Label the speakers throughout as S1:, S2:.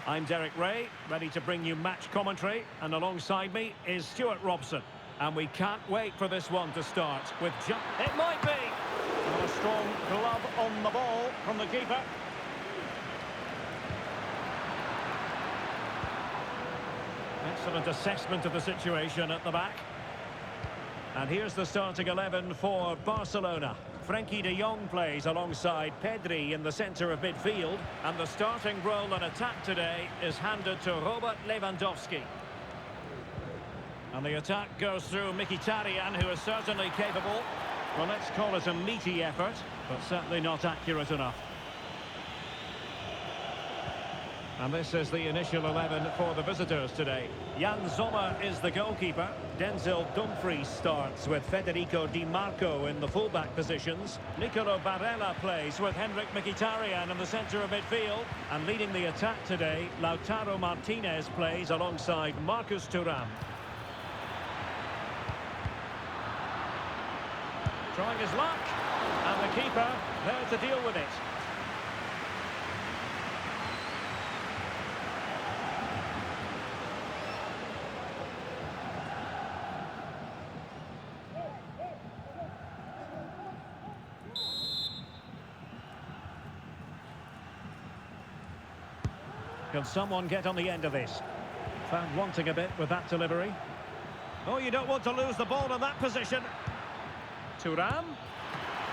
S1: I'm Derek Ray, ready to bring you match commentary, and alongside me is Stuart Robson. And we can't wait for this one to start with It might be! And a strong glove on the ball from the keeper. Excellent assessment of the situation at the back. And here's the starting 11 for Barcelona. Frenkie de Jong plays alongside Pedri in the centre of midfield. And the starting role in attack today is handed to Robert Lewandowski. And the attack goes through Mkhitaryan, who is certainly capable. Well, let's call it a meaty effort, but certainly not accurate enough. And this is the initial 11 for the visitors today. Jan Sommer is the goalkeeper. Denzel Dumfries starts with Federico Di Marco in the fullback positions. Nicolo Barella plays with Henrik Mkhitaryan in the centre of midfield. And leading the attack today, Lautaro Martinez plays alongside Marcus Thuram. Trying his luck, and the keeper there to deal with it. Can someone get on the end of this? Found wanting a bit with that delivery. Oh, you don't want to lose the ball in that position. Thuram.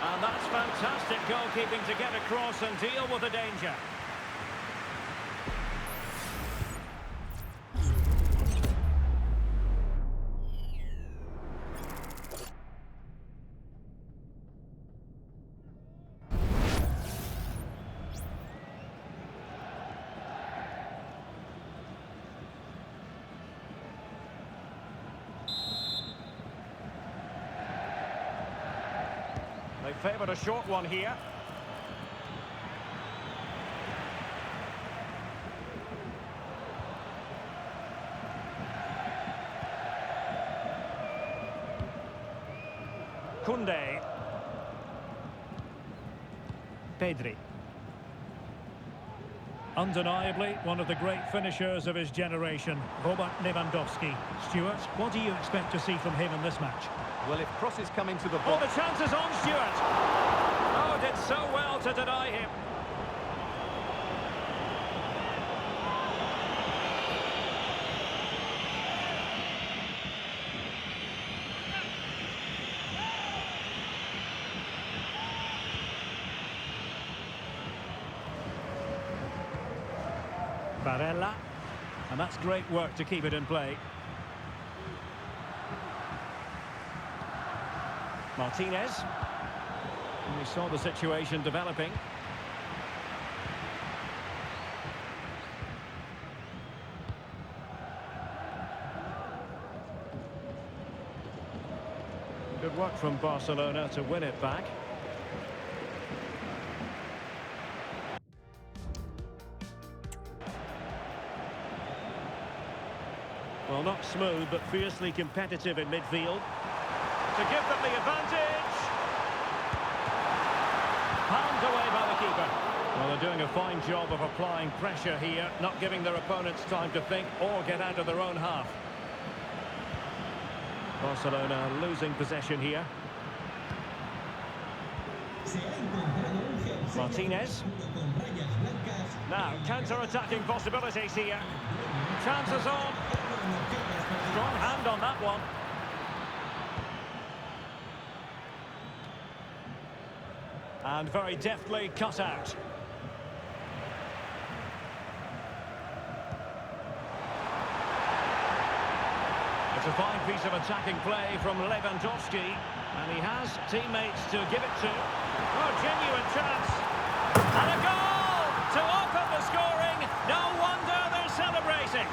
S1: And that's fantastic goalkeeping to get across and deal with the danger. They favoured a short one here. Koundé. Pedri. Undeniably, one of the great finishers of his generation, Robert Lewandowski. Stuart, what do you expect to see from him in this match?
S2: Well, if crosses come into the box...
S1: Oh, the chance is on, Stuart! Oh, did so well to deny him. Barella. And that's great work to keep it in play. Martinez. And we saw the situation developing. Good work from Barcelona to win it back. Well, not smooth, but fiercely competitive in midfield. To give them the advantage. Palmed away by the keeper. Well, they're doing a fine job of applying pressure here, not giving their opponents time to think or get out of their own half. Barcelona losing possession here. Martinez. Now, counter-attacking possibilities here. Chances on. Strong hand on that one. And very deftly cut out. It's a fine piece of attacking play from Lewandowski. And he has teammates to give it to. Oh, genuine chance. And a goal to open the scoring. No wonder they're celebrating.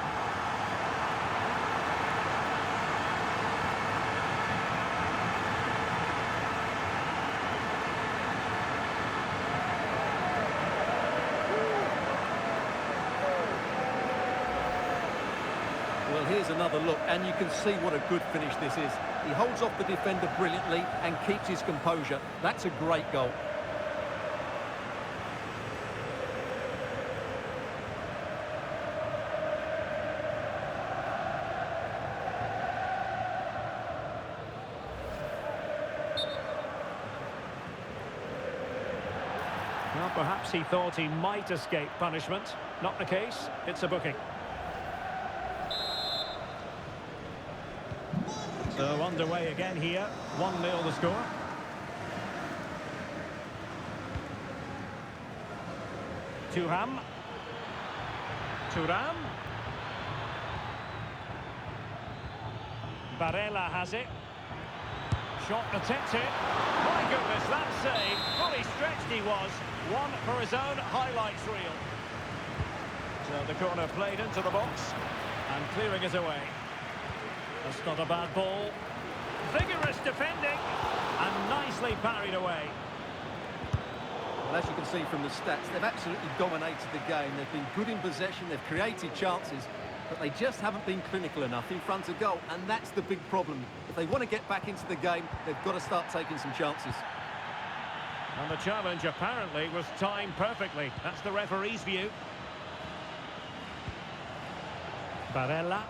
S2: Well, here's another look, and you can see what a good finish this is. He holds off the defender brilliantly and keeps his composure. That's a great goal.
S1: Well, perhaps he thought he might escape punishment. Not the case. It's a booking. So underway again here. 1-0 the score. Thuram. Thuram. Barella has it. Shot attempted. My goodness, that save. Fully stretched he was. One for his own highlights reel. So the corner played into the box. And clearing it away. That's not a bad ball. Vigorous defending. And nicely parried away.
S2: Well, as you can see from the stats, they've absolutely dominated the game. They've been good in possession, they've created chances, but they just haven't been clinical enough in front of goal, and that's the big problem. If they want to get back into the game, they've got to start taking some chances.
S1: And the challenge apparently was timed perfectly. That's the referee's view. Barella.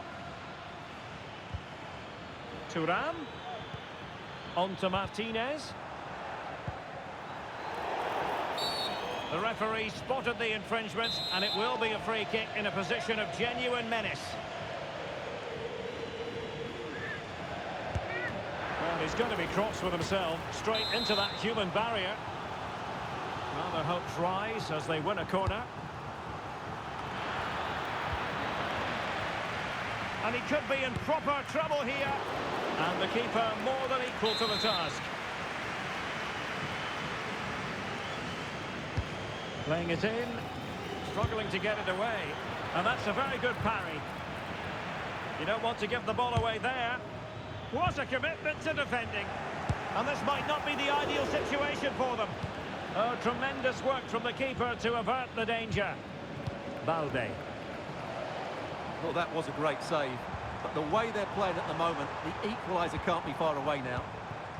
S1: Thuram. On to Martinez. The referee spotted the infringement, and it will be a free kick in a position of genuine menace. Well, he's going to be cross with himself, straight into that human barrier. Well, their hopes rise as they win a corner. And he could be in proper trouble here. And the keeper more than equal to the task. Playing it in, struggling to get it away. And that's a very good parry. You don't want to give the ball away there. What a commitment to defending. And this might not be the ideal situation for them. Oh, tremendous work from the keeper to avert the danger. Balde.
S2: Well, that was a great save. But the way they're playing at the moment, the equaliser can't be far away now.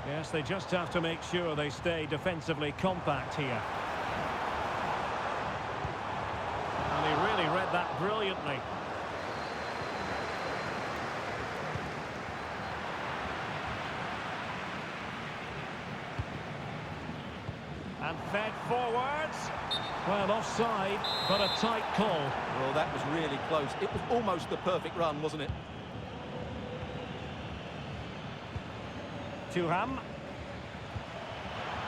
S1: Yes, they just have to make sure they stay defensively compact here. And he really read that brilliantly. And fed forwards. Well, offside, but a tight call.
S2: Well, that was really close. It was almost the perfect run, wasn't it?
S1: Thuram.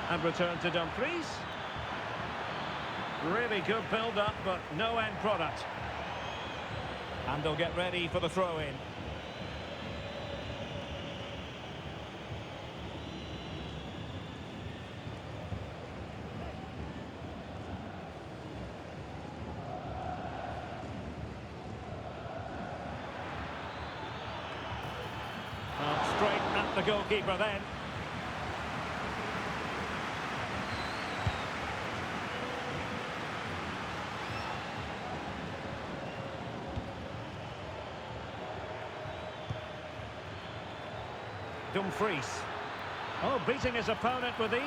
S1: And return to Dumfries. Really good build-up, but no end product. And they'll get ready for the throw-in. Straight at the goalkeeper then. Dumfries. Oh, beating his opponent with ease.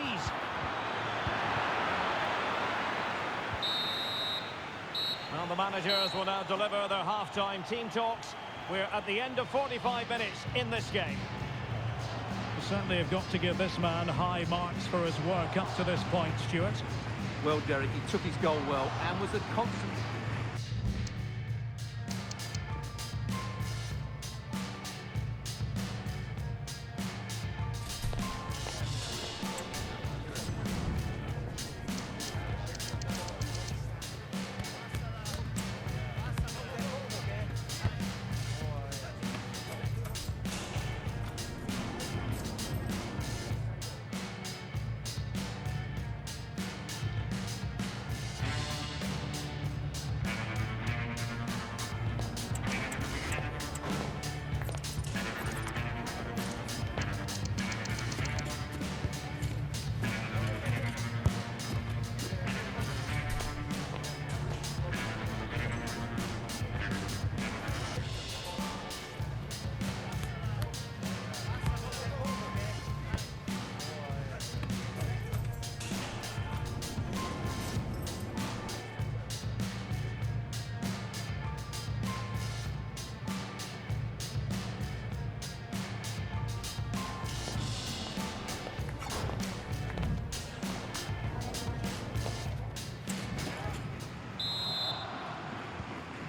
S1: Well, the managers will now deliver their half-time team talks. We're at the end of 45 minutes in this game. Certainly have got to give this man high marks for his work up to this point, Stuart.
S2: Well, Derek, he took his goal well and was a constant...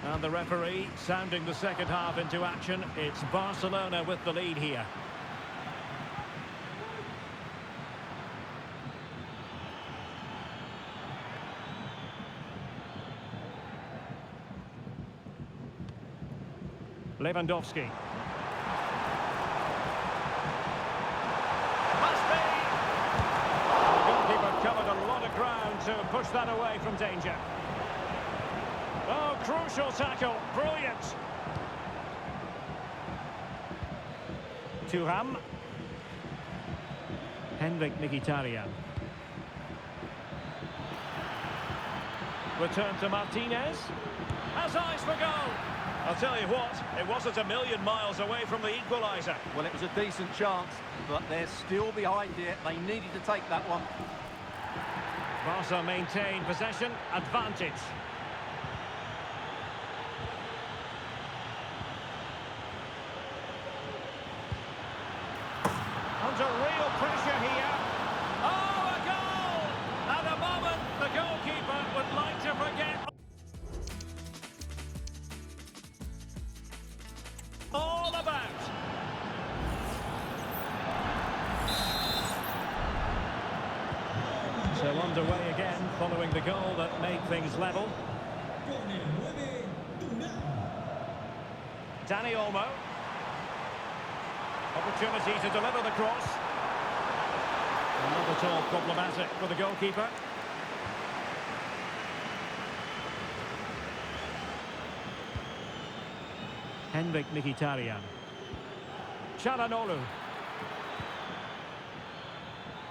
S1: And the referee sounding the second half into action. It's Barcelona with the lead here. Lewandowski. Must be! The goalkeeper covered a lot of ground to push that away from danger. Oh, crucial tackle. Brilliant. Thuram. Henrik Mkhitaryan. Return to Martinez. Has eyes for goal. I'll tell you what, it wasn't a million miles away from the equaliser.
S2: Well, it was a decent chance, but they're still behind here. They needed to take that one.
S1: Barca maintain possession, advantage. Under real pressure here. Oh, a goal! At a moment, the goalkeeper would like to forget all about. So underway again, following the goal that made things level. Dani Olmo. Opportunity to deliver the cross. Not at all problematic for the goalkeeper. Henrik Mkhitaryan. Çalhanoğlu.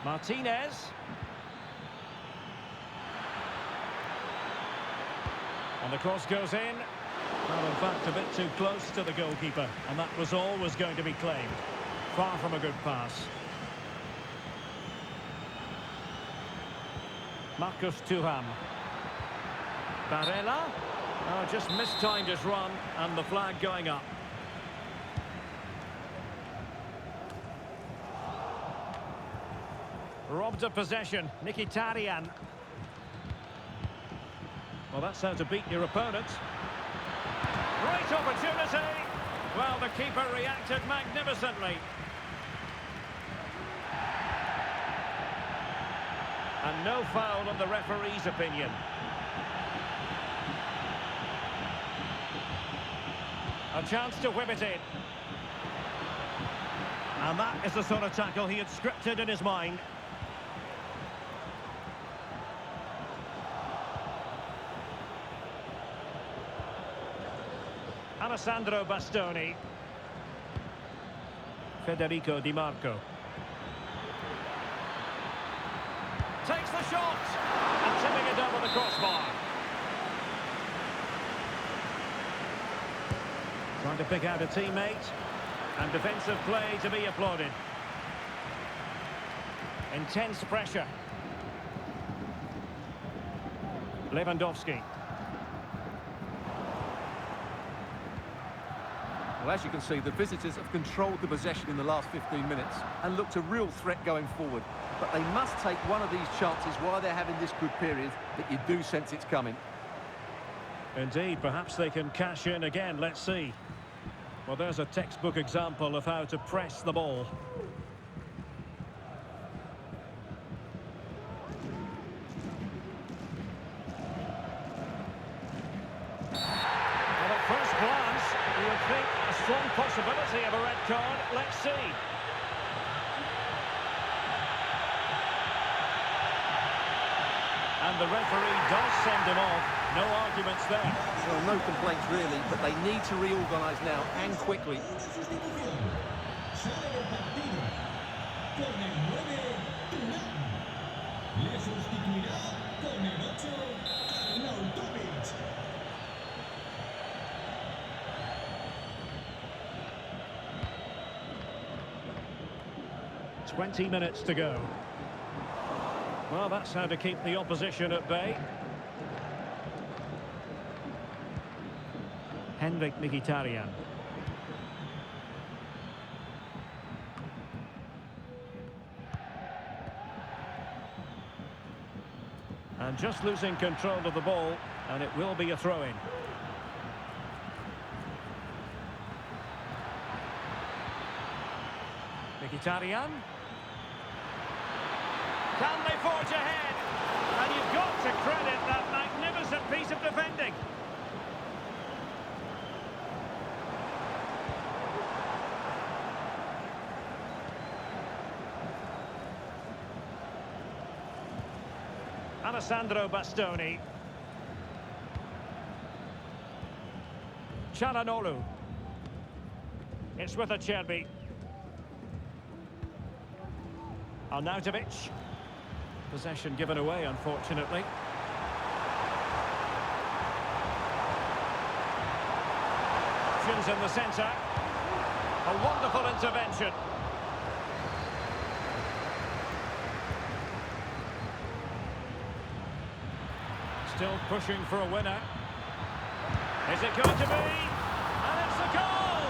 S1: Martinez. And the cross goes in. Well, in fact, a bit too close to the goalkeeper. And that was always going to be claimed. Far from a good pass. Marcus Thuram. Barella. Oh, just mistimed his run, and the flag going up. Robbed of possession, Mkhitaryan. Well, that's how to beat your opponent. Great opportunity. Well, the keeper reacted magnificently. And no foul on the referee's opinion. A chance to whip it in. And that is the sort of tackle he had scripted in his mind. Alessandro Bastoni. Federico Di Marco. Takes the shot! And tipping it over the crossbar. Trying to pick out a teammate. And defensive play to be applauded. Intense pressure. Lewandowski.
S2: Well, as you can see, the visitors have controlled the possession in the last 15 minutes and looked a real threat going forward. But they must take one of these chances while they're having this good period that you do sense it's coming.
S1: Indeed, perhaps they can cash in again. Let's see. Well, there's a textbook example of how to press the ball. Well, at first glance, you would think a strong possibility of a red card. Let's see. And the referee does send him off. No arguments there.
S2: Well, no complaints really, but they need to reorganise now and quickly.
S1: "20 minutes to go." Well, that's how to keep the opposition at bay. Henrik Mkhitaryan. And just losing control of the ball, and it will be a throw-in. Mkhitaryan. Can they forge ahead? And you've got to credit that magnificent piece of defending. Alessandro Bastoni. Çalhanoğlu. It's with Acerbi. Arnautovic. Possession given away, unfortunately. Options in the centre. A wonderful intervention. Still pushing for a winner. Is it going to be? And it's a goal!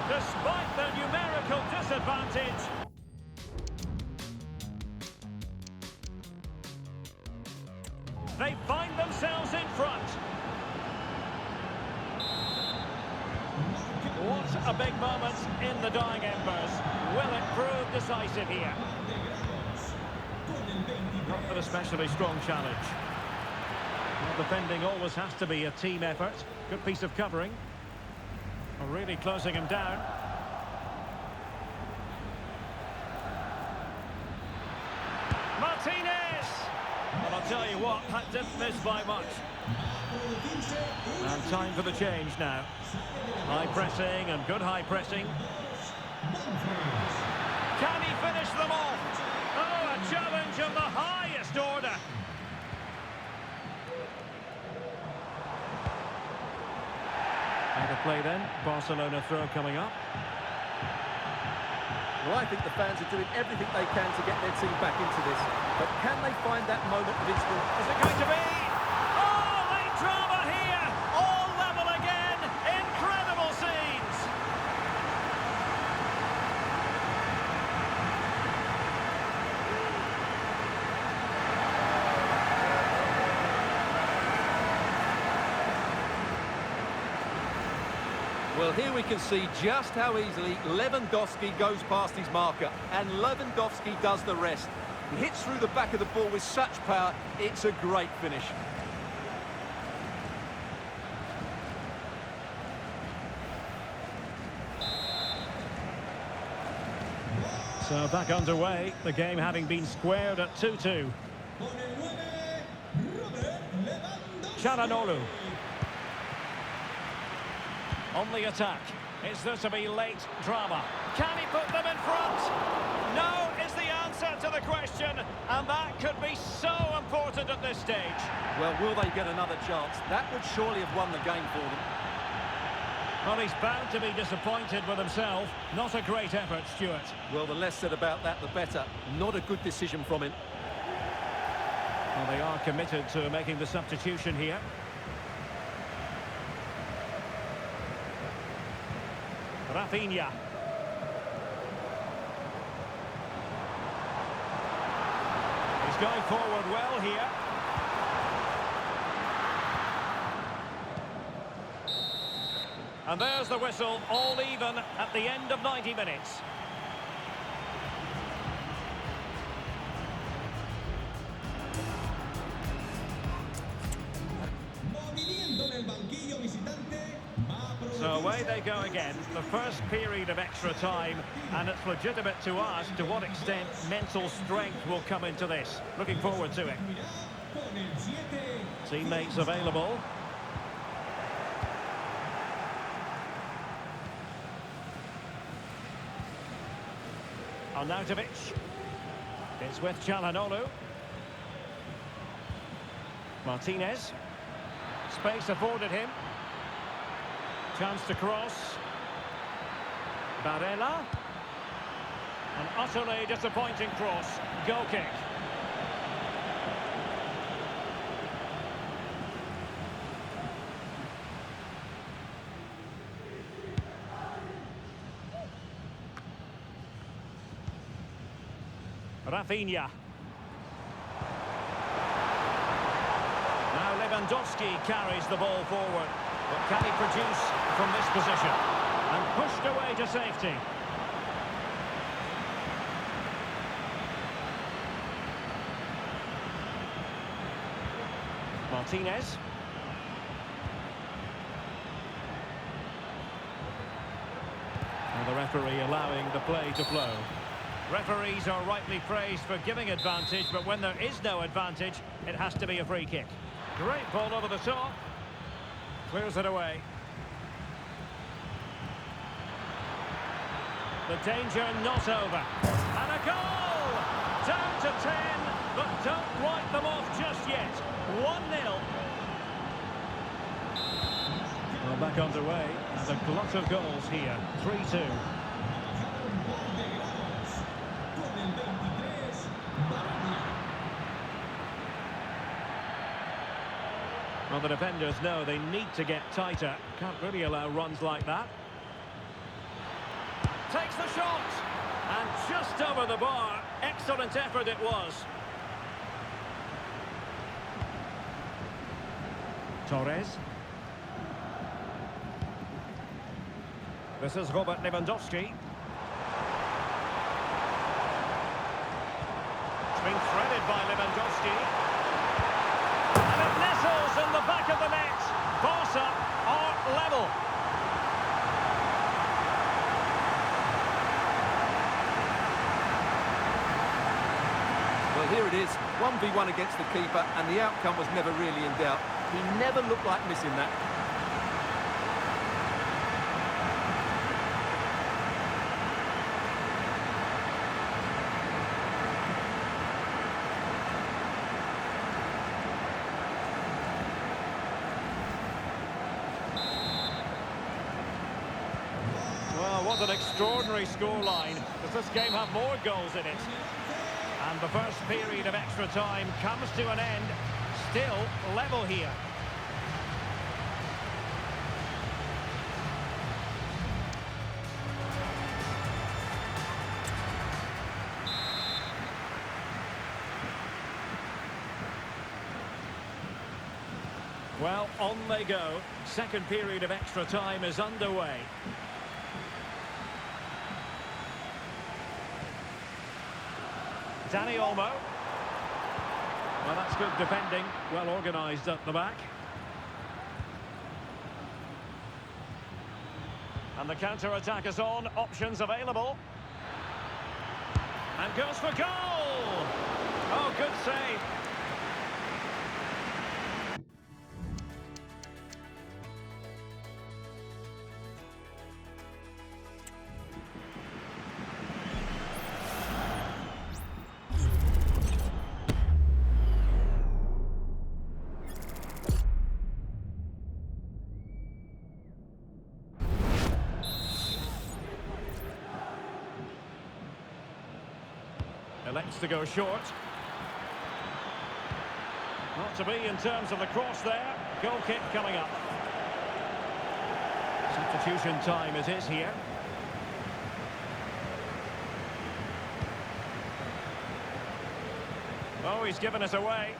S1: Despite the numerical disadvantage. They find themselves in front. What a big moment in the dying embers. Will it prove decisive here? Not an especially strong challenge. Well, defending always has to be a team effort. Good piece of covering. Really closing him down. Martinez! Well, I'll tell you what, that didn't miss by much. And time for the change now. High pressing and good high pressing. Can he finish them off? Oh, a challenge of the highest order. Out of play then. Barcelona throw coming up.
S2: Well, I think the fans are doing everything they can to get their team back into this. But can they find that moment of inspiration?
S1: Is it going to be? Oh, late drama here! All level again! Incredible scenes!
S2: Well, here we can see just how easily Lewandowski goes past his marker, and Lewandowski does the rest. He hits through the back of the ball with such power, it's a great finish.
S1: So back underway, the game having been squared at 2-2. Çalhanoğlu. On the attack. Is there to be late drama? Can he put them in front? No is the answer to the question, and that could be so important at this stage.
S2: Well, will they get another chance? That would surely have won the game for them.
S1: Well, he's bound to be disappointed with himself. Not a great effort, Stuart.
S2: Well, the less said about that, the better. Not a good decision from him.
S1: Well, they are committed to making the substitution here. Rafinha. He's going forward well here. And there's the whistle, all even at the end of 90 minutes. So away they go again, the first period of extra time, and it's legitimate to ask to what extent mental strength will come into this. Looking forward to it. Teammates available. Arnautovic. It's with Çalhanoğlu. Martinez. Space afforded him. Chance to cross. Barella. An utterly disappointing cross. Goal kick. Rafinha. Now Lewandowski carries the ball forward. But can he produce from this position? And pushed away to safety. Martinez. And the referee allowing the play to flow. Referees are rightly praised for giving advantage, but when there is no advantage, it has to be a free kick. Great ball over the top. Clears it away. The danger not over. And a goal! Down to 10, but don't write them off just yet. 1-0. Well, back underway, and a glut of goals here. 3-2. Well, the defenders know they need to get tighter. Can't really allow runs like that. Takes the shot! And just over the bar. Excellent effort it was. Torres. This is Robert Lewandowski. It's been threaded by Lewandowski. And it nestles in the back of the net. Barca are level.
S2: Well, here it is, 1v1 against the keeper, and the outcome was never really in doubt. He never looked like missing that.
S1: Well, what an extraordinary scoreline. Does this game have more goals in it? And the first period of extra time comes to an end. Still level here. Well, on they go. Second period of extra time is underway. Dani Olmo. Well, that's good defending. Well organised at the back. And the counter-attack is on. Options available. And goes for goal! Oh, good save. Elects to go short. Not to be in terms of the cross there. Goal kick coming up. Substitution time it is here. Oh, he's given us away.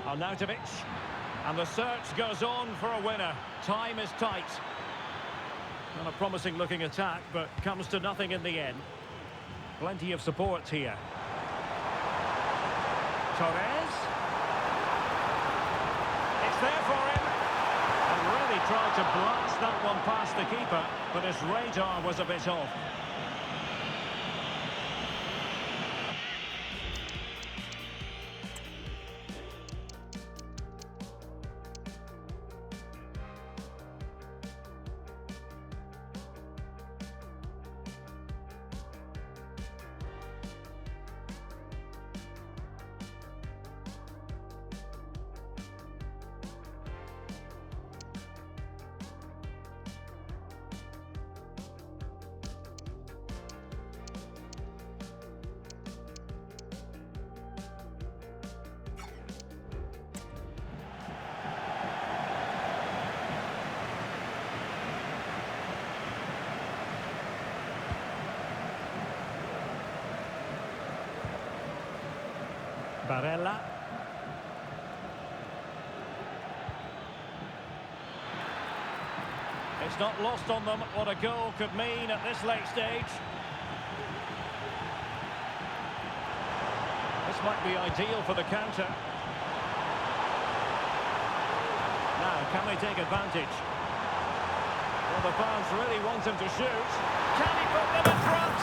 S1: Arnautovic. And the search goes on for a winner. Time is tight. Not a promising looking attack, but comes to nothing in the end. Plenty of support here. Torres. It's there for him. And really tried to blast that one past the keeper, but his radar was a bit off. Barella. It's not lost on them what a goal could mean at this late stage. This might be ideal for the counter. Now, can they take advantage? Well, the fans really want him to shoot. Can he put them in front?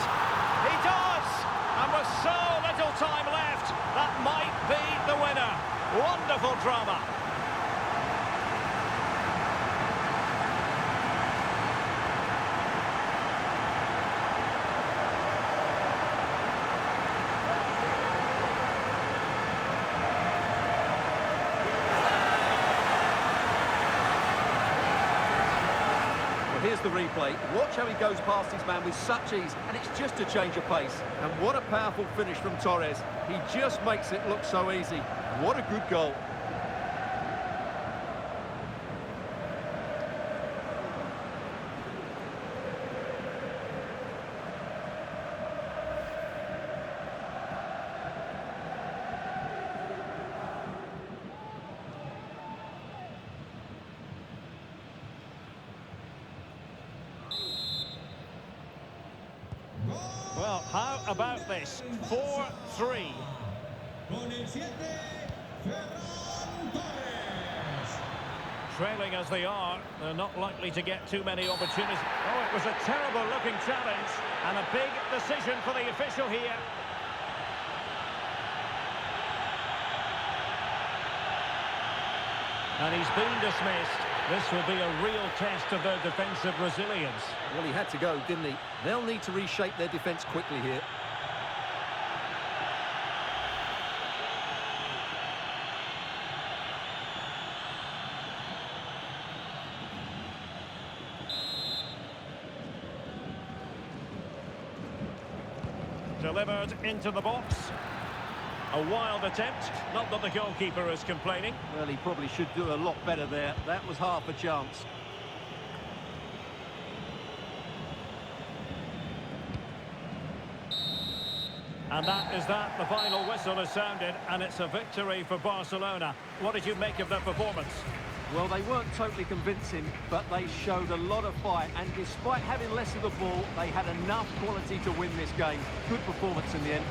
S1: He does! And with so little time left, that might be the winner. Wonderful drama.
S2: Here's the replay. Watch how he goes past his man with such ease, and it's just a change of pace. And what a powerful finish from Torres. He just makes it look so easy. What a good goal.
S1: Well, how about this? 4-3. Trailing as they are, they're not likely to get too many opportunities. Oh, it was a terrible-looking challenge, and a big decision for the official here. And he's been dismissed. This will be a real test of their defensive resilience.
S2: Well, he had to go, didn't he? They'll need to reshape their defence quickly here.
S1: Delivered into the box. A wild attempt. Not that the goalkeeper is complaining.
S2: Well, he probably should do a lot better there. That was half a chance.
S1: And that is that. The final whistle has sounded, and it's a victory for Barcelona. What did you make of their performance?
S2: Well, they weren't totally convincing, but they showed a lot of fight. And despite having less of the ball, they had enough quality to win this game. Good performance in the end.